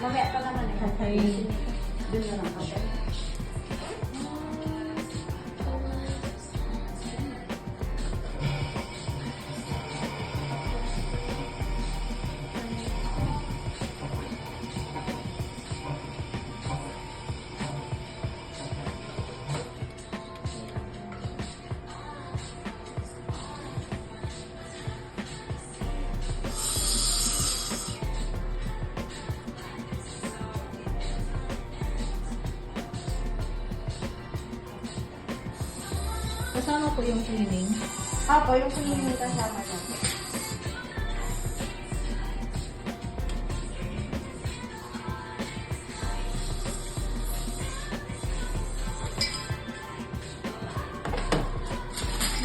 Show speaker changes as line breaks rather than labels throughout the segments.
Mamaya pa naman eh.
Okay.
Doon na lang kasi.
Kasama po yung cleaning.
Apo, yung cleaning kasama na.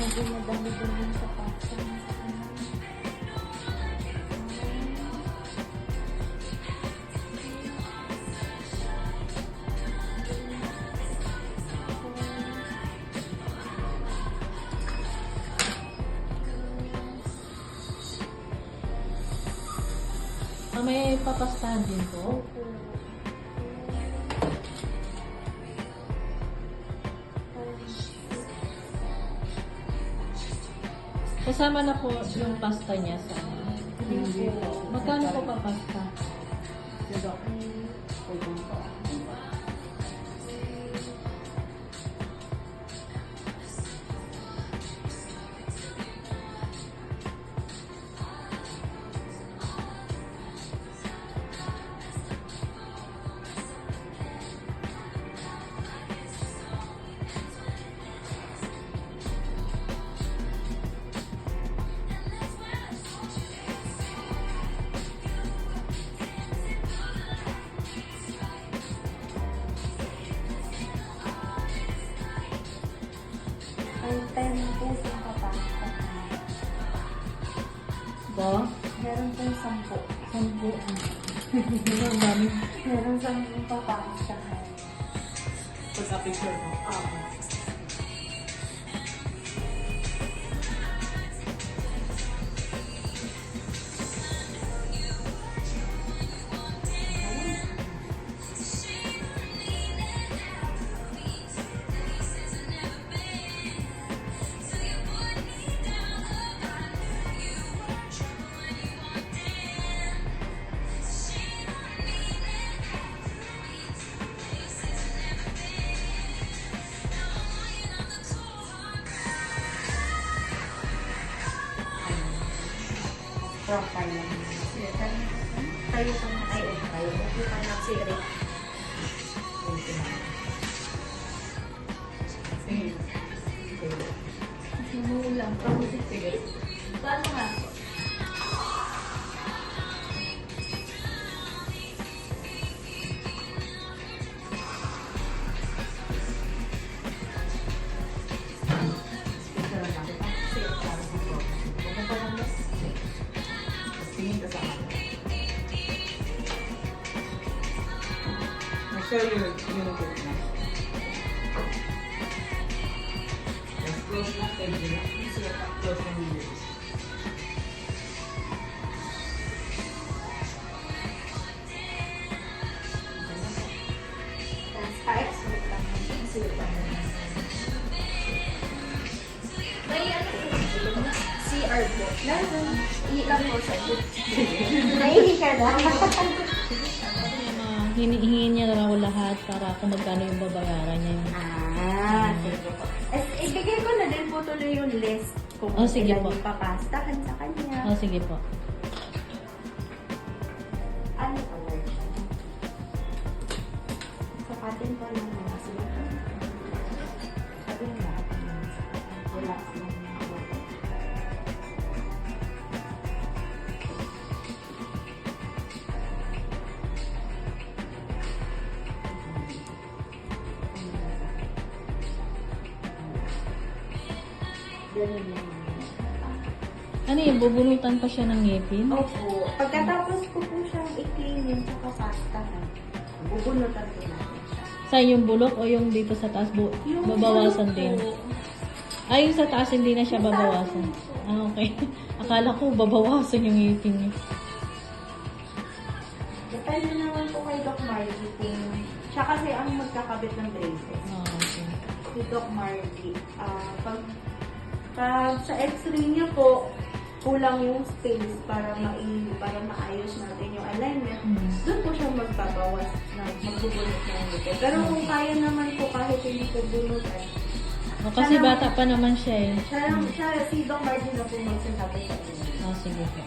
Medyo madami-dami sa pasta.
May papastahan din po. Kasama na po yung pasta niya sa magkano po pa pasta?
Ay, 10 po yung papasta.
Ba?
Meron po 10.
10. Ang dami.
Meron 10 papasta.
Sa picture mo.
Profile lang. Sige, tayo pa na. Ay, tayo. Hindi pa na si Rick. Simulang. Sige. Paano nga?
Show your unit na. Yes, close na pwede na. Close na unit.
Pa-exit lang. Exit lang. May ano po? CR po. Meron. Ilang po sa Nahihi ka na.
Hinihingi niya raw lahat para kung magkano yung babayaran niya.
Sige po. Ibigay ko na din po tuloy yung list kung
sige
ilan
po.
yung papastahan sa kanya.
Sige po.
Ano pa lang siya? Sapatin pa lang na sila. Sabi nga, relax lang. Ganun lang.
Ano yun, bubunutan pa siya ng ngipin?
Opo. Pagkatapos ko po siyang i-cleanin sa papastahan, bubunutan po natin siya.
Sa yung bulok o yung dito sa taas, babawasan din? Ay, yung sa taas hindi na siya babawasan. Okay. Akala ko babawasan yung ngipin niya.
Depende depende naman po kay Doc Margie kung siya kasi ang magkakabit ng braces.
Okay.
Si Doc Margie. Pag sa x-ray niya po, kulang yung space para maayos natin yung alignment. Doon po siya magbabawas na magbubunot ng ngipin. Pero kung kaya naman po kahit hindi po bunutan,
O, kasi bata pa naman siya eh.
si Doc Margie na po magsasabi sa inyo.
Sige po.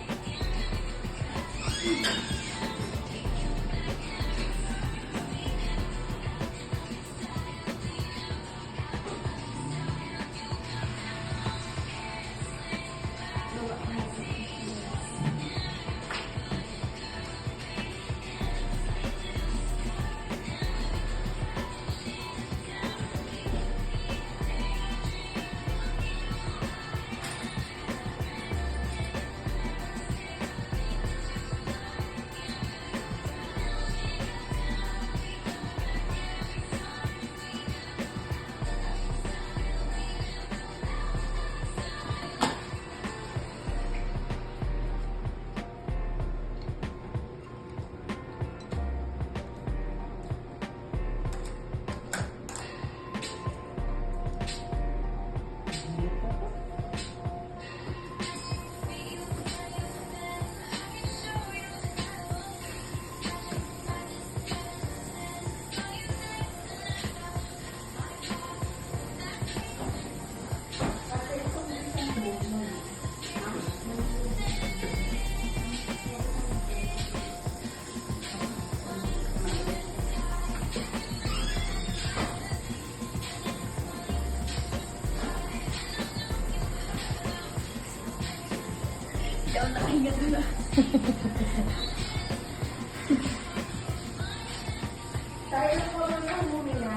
Tayo po lang muna.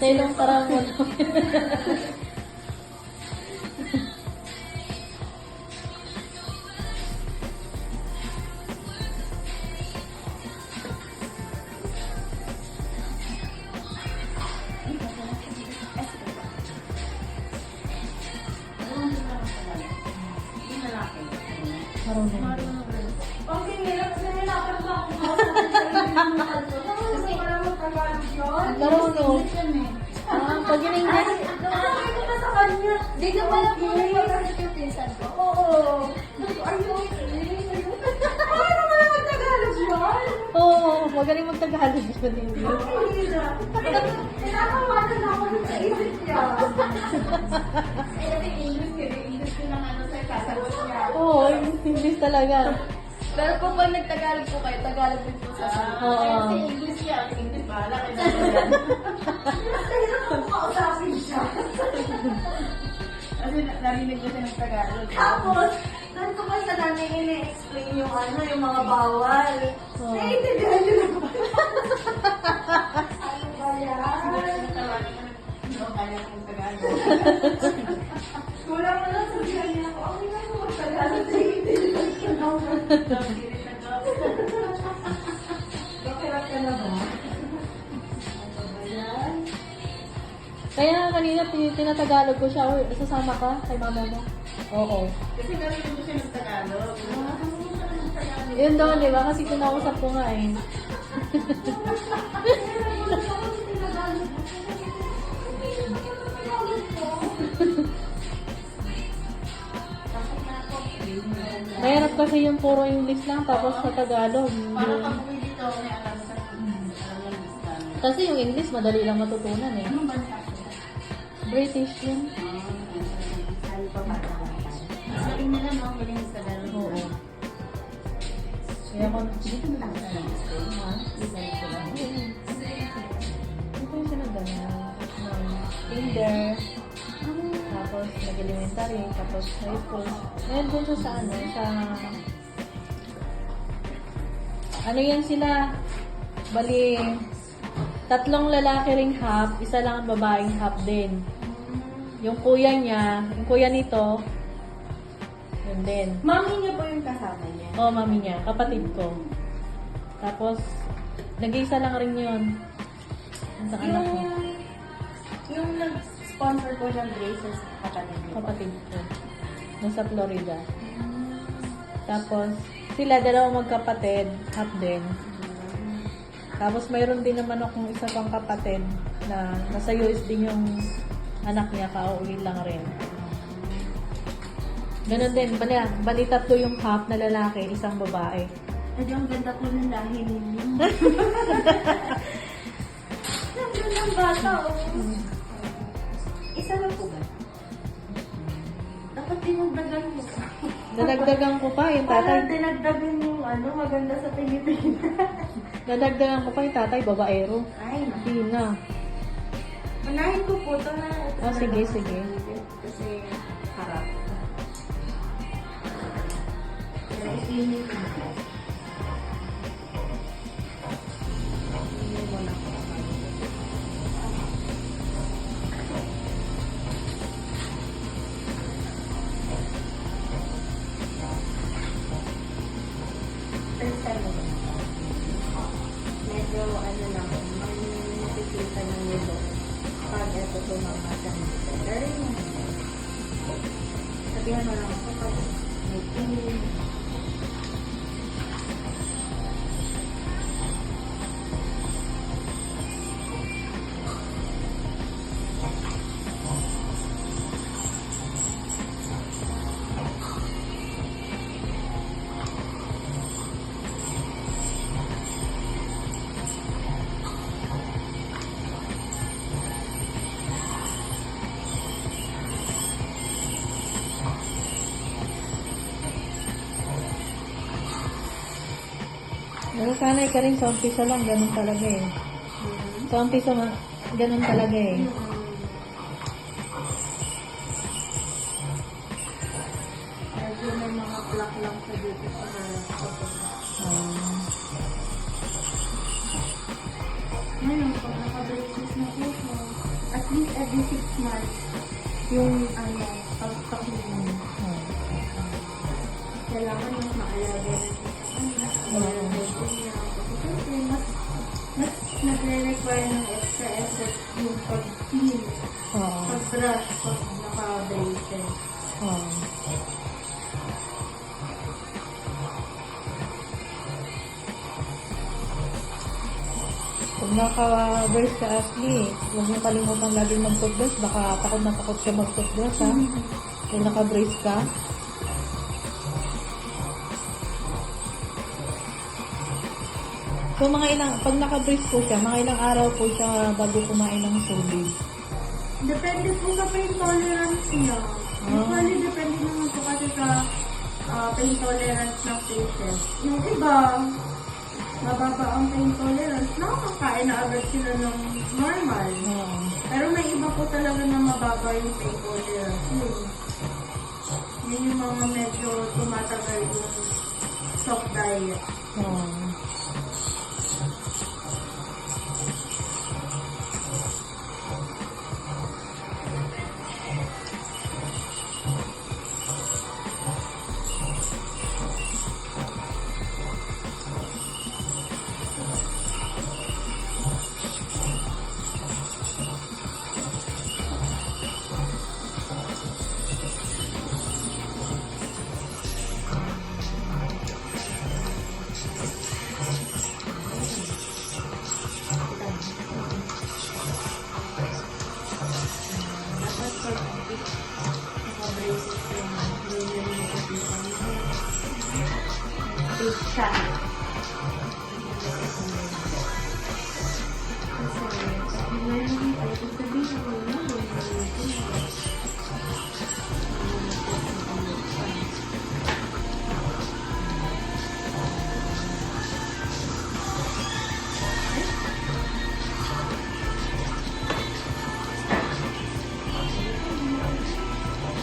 Taylong karamon. Marunong.
Okay, nilapit ba ako kasi wala mo Tagalog yun?
Marunong. Pag yun yung
Ay, nakakay ko pa sa kanya. Di ka pala po nagpapakit yung pinsan ko. Oo. Are you okay? Ay, naman lang mag-Tagalog yun?
Oo, magaling mag-Tagalog yun din.
Kinakawanan ako nun sa isip niya.
English ko lang ano sa kasagot niya.
Oo, English talaga.
Pero kung pag nagtagalog po kayo, Tagalog din po sa sagot.
Oo.
Kasi English siya, English bahala kayo na yan.
Hirap ako kausapin siya.
Kasi narinig ko siya ng Tagalog.
Tapos, doon ko pa sa nanay ina-explain yung yung mga bawal.
Oo.
Naiintindihan niyo na ba? Ano ba yan?
Hindi ko kaya kong Tagalog.
Kulang mo lang sabihan niya ako, okay na mo mag-Tagalog. Naiintindihan ko na ako. Bakirap ka na ba? Ano ba yan?
Kaya kanina tinatagalog ko siya, "Uy, sasama ka kay mama mo?" Oo.
Kasi narinig ko siya ng Tagalog.
Yun daw, di ba? Kasi kinausap ko nga eh. Mahirap kasi yung puro English lang, tapos sa Tagalog.
Para pag uwi dito, may alam sa alam yung Islam.
Kasi yung English, madali lang matutunan eh.
Anong bansa siya?
British yun.
Sabi pa bata-bata.
Mas galing nila, no? Galing sa Tagalog.
Oo. Kaya ako,
Dito na lang sa
ha? Dito yung sinagana. Kinder. Tapos nag-elementary. Tapos high school. Ngayon dun siya sa ano yan sila? Bali, 3 lalaki ring half, isa lang ang babaeng half din. Yung kuya nito, yun din.
Mami niya po yung kasama niya.
Oo, mami niya, kapatid ko. Tapos, nag-iisa lang rin yun. Ang anak niya,
Yung nag-sponsor po ng braces, kapatid niya.
kapatid ko. Nasa Florida. Tapos, sila dalawang magkapatid, half din. Tapos mayroon din naman akong isa pang kapatid na nasa US din yung anak niya, kauwi lang rin. Ganon din, bali tatlo yung half na lalaki, isang babae.
Edi ang ganda po ng lahi ninyo. Ang ganda ng bata, oh. Isa lang po ba? Dapat dinagdagan mo.
Nadagdagan ko pa yung tatay.
Parang dinagdagan yung maganda sa tingin-tingin.
Nadagdagan ko pa yung tatay, babaero.
Ay, naku.
Hindi na.
Unahin ko po ito na.
Ah, sige, sige.
Kasi harap. Pero iinit na. Iinit mo na po. First time mo ba? Medyo lang, may nakikita ng nilo pag ito tumamasa nito. Pero yun, sabihan mo lang ako pag may tingin.
Sanay ka rin sa umpisa lang, ganun talaga eh. Sa umpisa, ganun talaga eh.
Medyo may mga plak lang sa dito sa kapag. Ngayon, pag naka-braces na po siya, at least every 6 months, yung pag-pakinig. Kailangan mas maalaga mas nagre-require ng extra effort yung pag-clean, pag-brush, pag naka-braces.
Pag naka-brace ka, Ashley, huwag niyo kalimutan laging mag-toothbrush. Baka takot na takot siya mag-toothbrush, ha? Kung naka-brace ka. So, pag naka-brace po siya, mga ilang araw po siya bago kumain ng tubig.
Depende po sa pain tolerance niya. Usually, depende naman po kasi sa pain tolerance ng patient. Yung iba, mababa ang pain tolerance, nakakakain na agad sila ng normal. Pero may iba po talaga na mababa yung pain tolerance. Yun yung mga medyo tumatagal yung soft diet. Siya.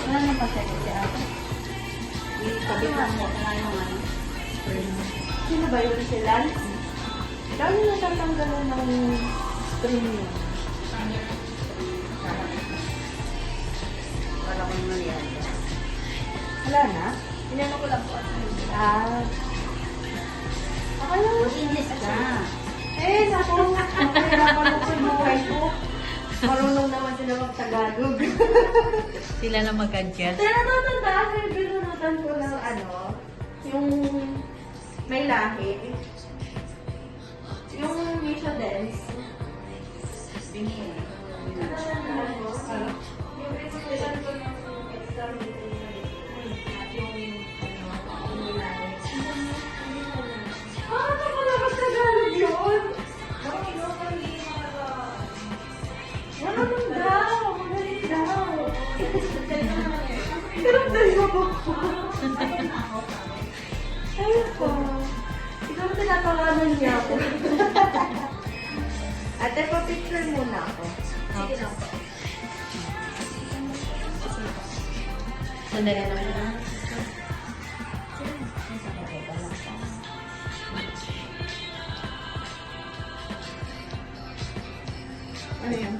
Wala nang pasensya si ate. Sabi lang mo, ano. Sino ba yun si Lance? Dami na tatanggalan ng string niya.
Wala ko yung nangyari.
Wala na?
Pinano ko lang po.
Akala mo
English ka.
Sabi ko nga, mahirapan ako sa buhay ko. Marunong naman sila mag-Tagalog.
Sila na mag-adjust.
Pero natandaan ko yung binunutan ko ng yung may lahi. Yung pinapakanan niya ako. Ate, pa-picture muna ako.
Sige lang po.
Sandali lang na.
Ano yan?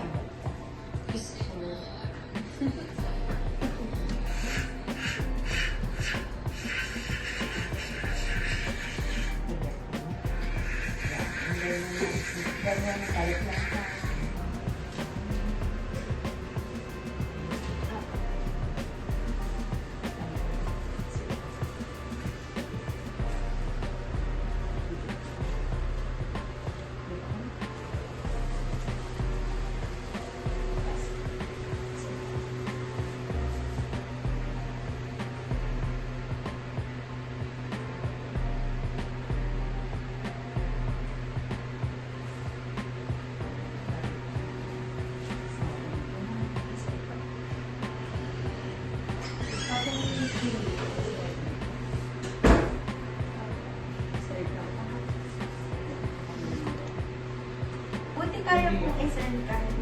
Buti kaya kong isend kahit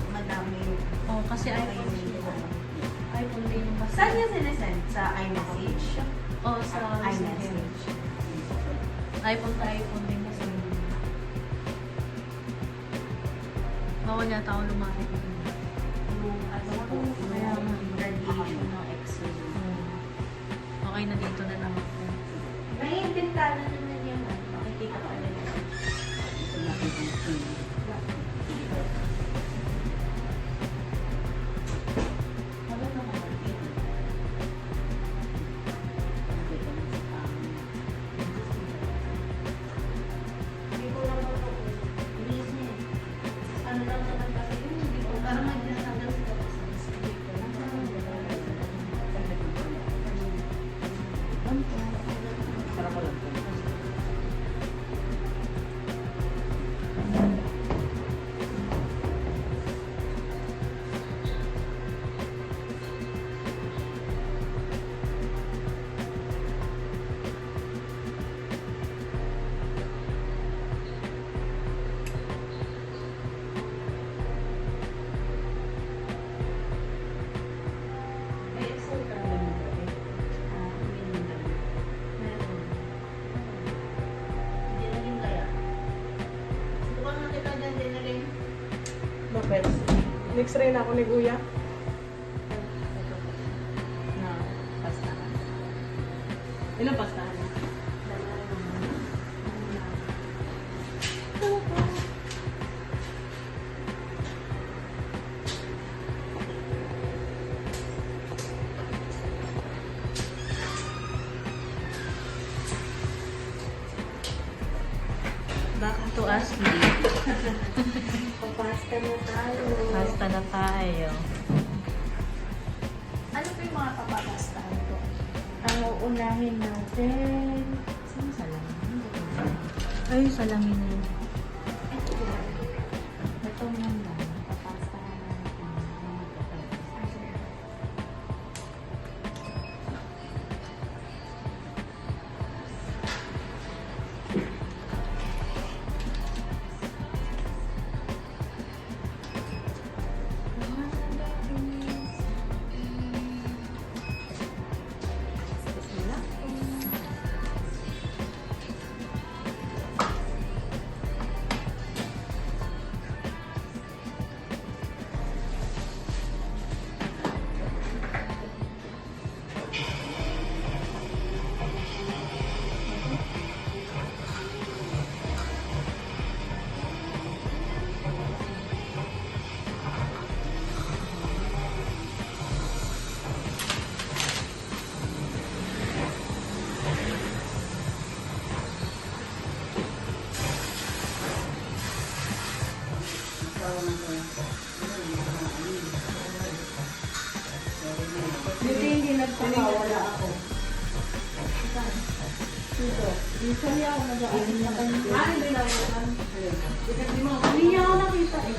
madami.
Oh, kasi iPhone din. iPhone din yung mas...
Saan niya sinesend? Sa iMessage?
Oh, sa
iMessage.
iPhone to iPhone din kasi. Bawal yata ako lumapit.
Yung ano ko,
Kaya nga.
yung radiation ng X-ray.
Okay na dito na lang ako.
Naiimbentana naman yan. Makikita ka na yan. Hindi ko lang ako release niya eh. Ano lang naman kasi yun, hindi ko parang nagdasagdan sa
Sarap ko lang po.
May Excel ka ba nito? Meron. Hindi na rin kaya. Ito ba nakita dyan, hindi na rin.
Bakit? Next rin ako ni Kuya.
Na pastahan. Ilang pastahan?
Back to us,
Papasta na tayo.
Basta na tayo.
Ano po yung mga papapastahan ko?
Ang uunahin natin.
Saan salangin? Ay, salangin yun.
Ito muna. Papastahan natin. Hindi nagpapawala ako. Usually ako nag-aasin na kanya. Hindi na ako. Hindi niya ako nakita eh.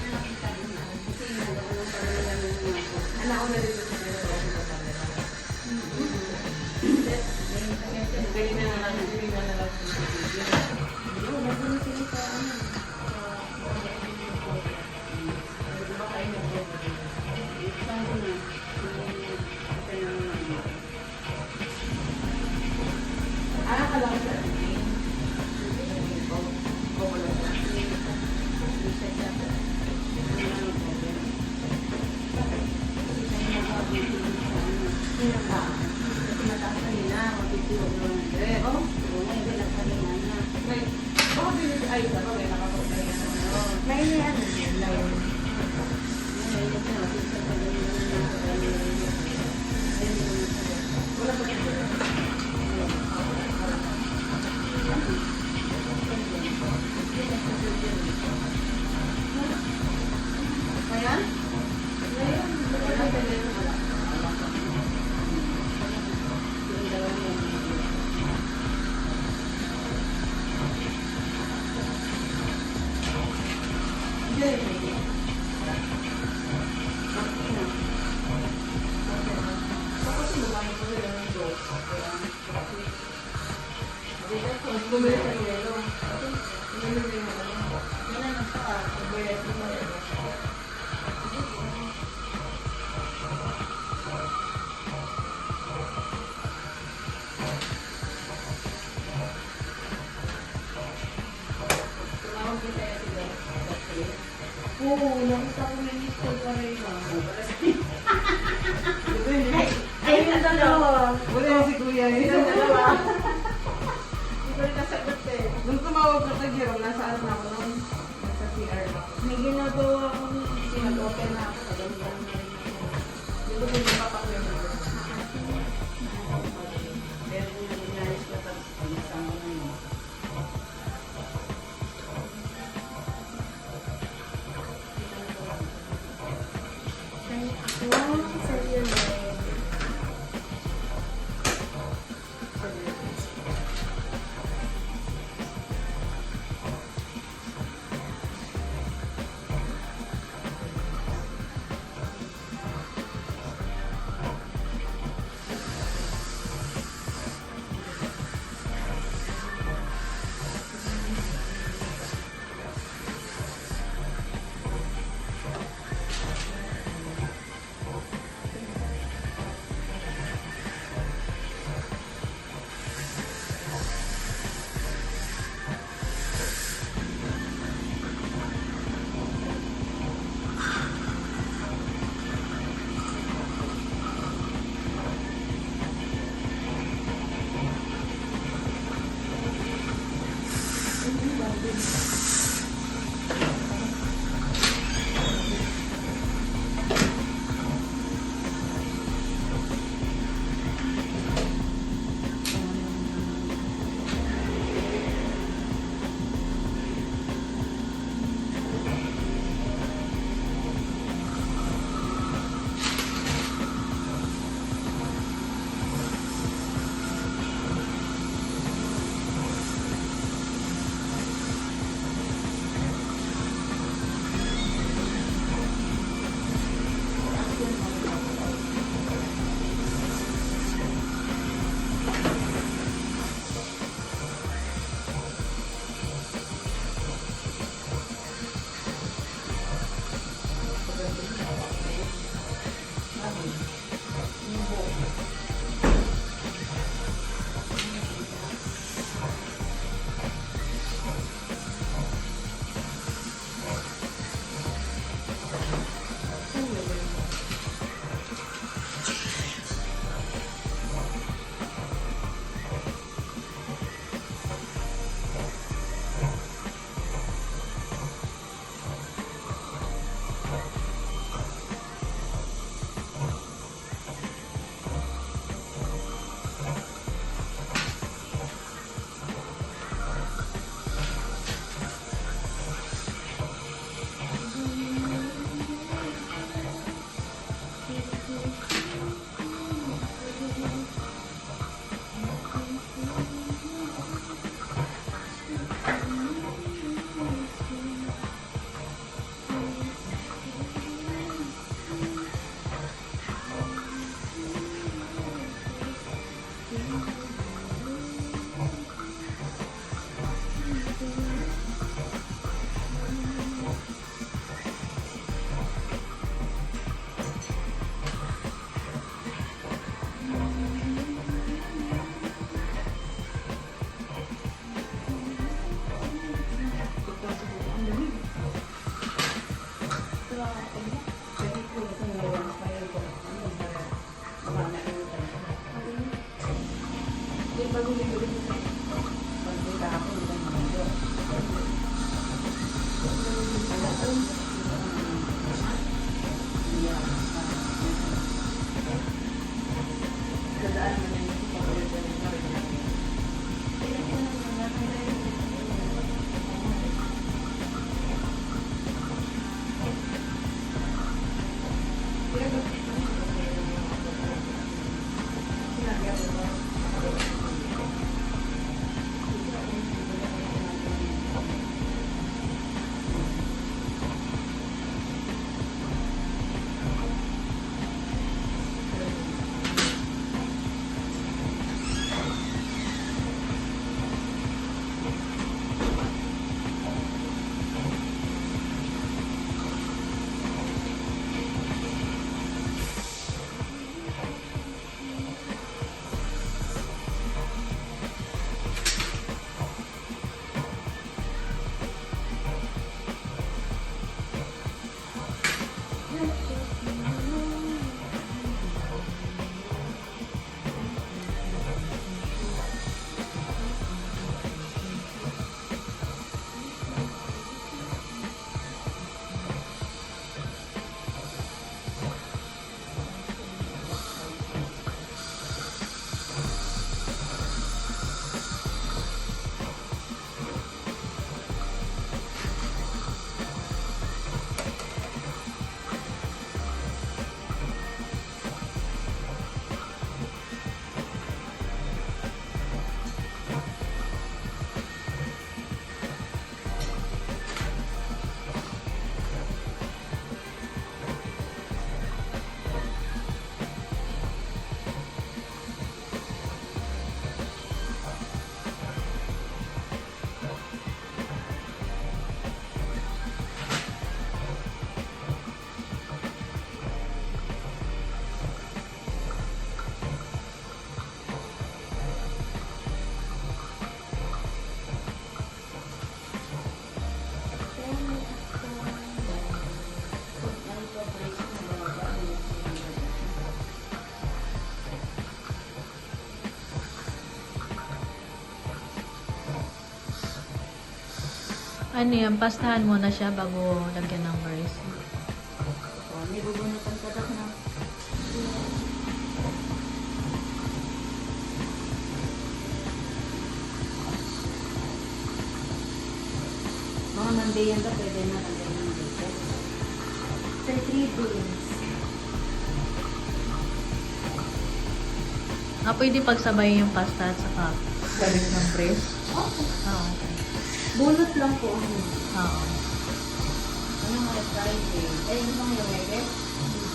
Anak ko na dito sa
Ganyan na lang. Hindi na lang. Alam ko.
May ano yun, line.
Ayan? Bumili sa yelo. Bumili sa yelo. Yan ang nagbayad ko na yelo. Tumawag din tayo sila.
Oo, nakita ko na yung school pa rin. Ay, yung dalawa.
Wala si Kuya. Yung dalawa. Hindi ko rin nasagot eh. Nung tumawag ko kay Jerome, nasaan na ako nung nasa CR ako.
May ginagawa akong
Nag-open na ako sa ganyan. Hindi ko rin napapakwento. Pero kung nangyayos ko tapos pinasama na yun.
sa'yo na.
Pag-huli-huli mo sa pag-huli ako, dadaan mo na yung pag-ulit-ulit na rin.
Ano yan, pastahan muna siya bago lagyan ng rice.
May bubunutan ka daw na. Mga Monday yan daw, pwede na lagyan ng dito. After 3 days.
Pwede pagsabay yung pasta at saka galing ng rice.
Okay.
Okay.
Bunot lang po ang
Oo.
ano mga Friday. Eh, yung mga yung